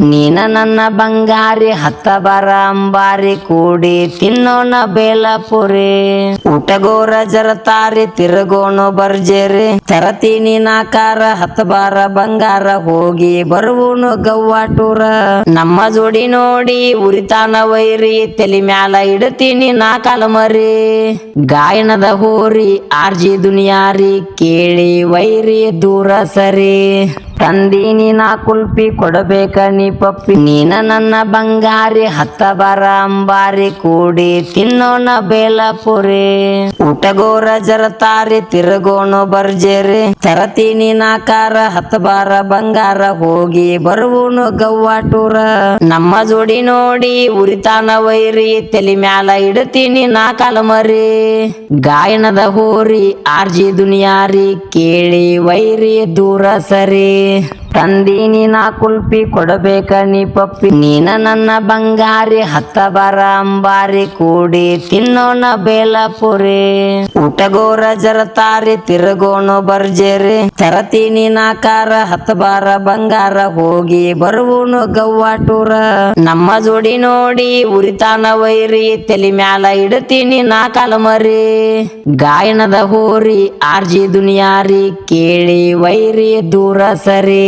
ನೀನ ನನ್ನ ಬಂಗಾರಿ ಹತ್ತ ಬರ ಅಂಬಾರಿ ಕೂಡಿ ತಿನ್ನೋಣ ಬೇಲಪುರಿ ಊಟಗೋರ ಜರತಾರಿ ತಿರುಗೋಣ ಬರ್ಜೇರಿ ತರತೀನಿ ನಾಕಾರ ಹತ್ತ ಬಾರ ಬಂಗಾರ ಹೋಗಿ ಬರುವನು ಗವ್ವಾಟೂರ ನಮ್ಮ ಜೋಡಿ ನೋಡಿ ಉರಿತಾನ ವೈರಿ ತಲಿ ಮ್ಯಾಲ ಇಡತೀನಿ ನಾ ಕಾಲಮರಿ ಗಾಯನದ ಹೋರಿ ಆರ್ಜಿ ದುನಿಯಾರಿ ಕೇಳಿ ವೈರಿ ದೂರ ಸರಿ ತಂದೀನಿ ನಾ ಕುಲ್ಪಿ ಕೊಡಬೇಕ ನೀ ಪಪ್ಪಿ ನೀನ ನನ್ನ ಬಂಗಾರಿ ಹತ್ತ ಬಾರ ಅಂಬಾರಿ ಕೂಡಿ ತಿನ್ನೋಣ ಬೇಲಪುರಿ ಊಟಗೋರ ಜರತಾರಿ ತಿರುಗೋಣ ಬರ್ಜೇರಿ ತರತೀನಿ ನಾಕಾರ ಹತ್ತ ಬಾರ ಬಂಗಾರ ಹೋಗಿ ಬರುವನು ಗವ್ವಾಟೂರ ನಮ್ಮ ಜೋಡಿ ನೋಡಿ ಉರಿತಾನ ವೈರಿ ತಲಿ ಮ್ಯಾಲ ಇಡತೀನಿ ನಾ ಕಾಲಮರಿ ಗಾಯನದ ಹೋರಿ ಆರ್ಜಿ ದುನಿಯಾರಿ ಕೇಳಿ ವೈರಿ ದೂರ ಸರಿ ತಂದೀನಿ ನಾ ಕುಲ್ಪಿ ಕೊಡಬೇಕ ನೀ ಪಪ್ಪಿ ನೀನ ನನ್ನ ಬಂಗಾರಿ ಹತ್ತ ಬಾರ ಅಂಬಾರಿ ಕೂಡಿ ತಿನ್ನೋಣ ಬೇಲಪುರಿ ಊಟಗೋರ ಜರತಾರಿ ತಿರುಗೋಣ ಬರ್ಜೇರಿ ತರತೀನಿ ನಾಕಾರ ಹತ್ತ ಬಾರ ಬಂಗಾರ ಹೋಗಿ ಬರುವನು ಗವ್ವಾಟೂರ ನಮ್ಮ ಜೋಡಿ ನೋಡಿ ಉರಿತಾನ ವೈರಿ ತಲಿ ಮ್ಯಾಲ ಇಡತೀನಿ ನಾ ಕಾಲಮರಿ ಗಾಯನದ ಹೋರಿ ಆರ್ಜಿ ದುನಿಯಾರಿ ಕೇಳಿ ವೈರಿ ದೂರ ಸರಿ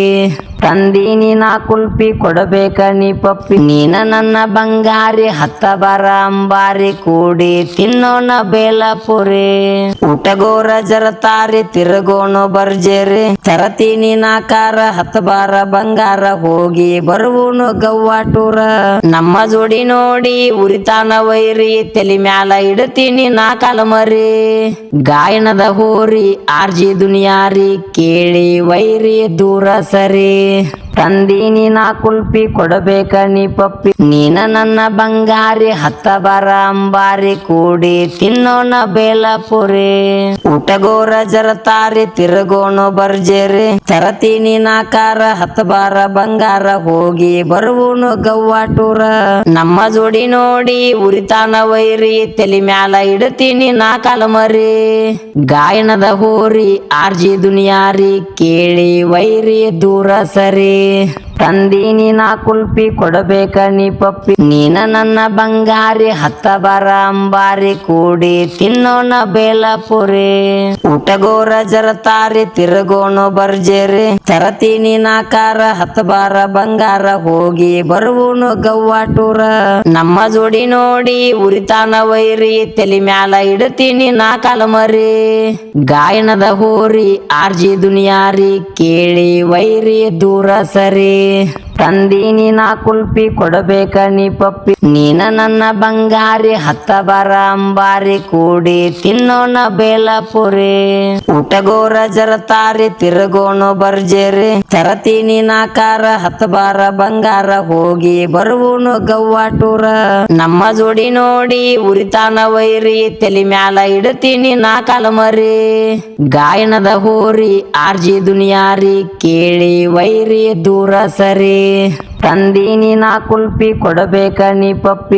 ತಂದೀನಿ ನಾ ಕುಲ್ಪಿ ಕೊಡಬೇಕ ನೀ ಪಪ್ಪಿ ನೀನ ನನ್ನ ಬಂಗಾರಿ ಹತ್ತ ಬಾರ ಅಂಬಾರಿ ಕೂಡಿ ತಿನ್ನೋಣ ಬೇಲಪುರಿ ಊಟಗೋರ ಜರತಾರಿ ತಿರುಗೋಣ ಬರ್ಜೇರಿ ತರತೀನಿ ನಾಕಾರ ಹತ್ತ ಬಾರ ಬಂಗಾರ ಹೋಗಿ ಬರುವನು ಗವ್ವಾಟೂರ ನಮ್ಮ ಜೋಡಿ ನೋಡಿ ಉರಿತಾನ ವೈರಿ ತಲಿ ಮ್ಯಾಲ ಇಡತೀನಿ ನಾ ಕಾಲಮರಿ ಗಾಯನದ ಹೋರಿ ಆರ್ಜಿ ದುನಿಯಾರಿ ಕೇಳಿ ವೈರಿ ದೂರ ಸರಿ ತಂದೀನಿ ನಾ ಕುಲ್ಪಿ ಕೊಡಬೇಕ ನೀ ಪಪ್ಪಿ ನೀನ ನನ್ನ ಬಂಗಾರಿ ಹತ್ತ ಬಾರ ಅಂಬಾರಿ ಕೂಡಿ ತಿನ್ನೋಣ ಬೇಲಪುರಿ ಊಟಗೋರ ಜರತಾರಿ ತಿರುಗೋಣ ಬರ್ಜೇರಿ ತರತೀನಿ ನಾಕಾರ ಹತ್ತ ಬಾರ ಬಂಗಾರ ಹೋಗಿ ಬರುವನು ಗವ್ವಾಟೂರ ನಮ್ಮ ಜೋಡಿ ನೋಡಿ ಉರಿತಾನ ವೈರಿ ತಲಿ ಮ್ಯಾಲ ಇಡತೀನಿ ನಾ ಕಾಲಮರಿ ಗಾಯನದ ಹೋರಿ ಆರ್ಜಿ ದುನಿಯಾರಿ ಕೇಳಿ ವೈರಿ ದೂರ ಸರಿ ತಂದೀನಿ ನಾ ಕುಲ್ಪಿ ಕೊಡಬೇಕ ನೀ ಪಪ್ಪಿ ನೀನ ನನ್ನ ಬಂಗಾರಿ ಹತ್ತ ಬಾರ ಅಂಬಾರಿ ಕೂಡಿ ತಿನ್ನೋಣ ಬೇಲಪುರಿ ಊಟಗೋರ ಜರತಾರಿ ತಿರುಗೋಣ ಬರ್ಜೇರಿ ತರತೀನಿ ನಾಕಾರ ಹತ್ತ ಬಾರ ಬಂಗಾರ ಹೋಗಿ ಬರುವನು ಗವ್ವಾಟೂರ ನಮ್ಮ ಜೋಡಿ ನೋಡಿ ಉರಿತಾನ ವೈರಿ ತಲಿ ಮ್ಯಾಲ ಇಡತೀನಿ ನಾ ಕಾಲಮರಿ ಗಾಯನದ ಹೋರಿ ಆರ್ಜಿ ದುನಿಯಾರಿ ಕೇಳಿ ವೈರಿ ದೂರ ಸರಿ ತಂದೀನಿ ನಾ ಕುಲ್ಪಿ ಕೊಡಬೇಕ ನೀ ಪಪ್ಪಿ ನೀನ ನನ್ನ ಬಂಗಾರಿ ಹತ್ತ ಬಾರ ಅಂಬಾರಿ ಕೂಡಿ ತಿನ್ನೋಣ ಬೇಲಪುರಿ ಊಟಗೋರ ಜರತಾರಿ ತಿರುಗೋಣ ಬರ್ಜೇರಿ ತರತೀನಿ ನಾಕಾರ ಹತ್ತ ಬಾರ ಬಂಗಾರ ಹೋಗಿ ಬರುವನು ಗವ್ವಾಟೂರ ನಮ್ಮ ಜೋಡಿ ನೋಡಿ ಉರಿತಾನ ವೈರಿ ತಲಿ ಮ್ಯಾಲ ಇಡತೀನಿ ನಾ ಕಾಲಮರಿ ಗಾಯನದ ಹೋರಿ ಆರ್ಜಿ ದುನಿಯಾರಿ ಕೇಳಿ ವೈರಿ ದೂರ ಸರಿ ತಂದೀನಿ ನಾ ಕುಲ್ಪಿ ಕೊಡಬೇಕ ನೀ ಪಪ್ಪಿ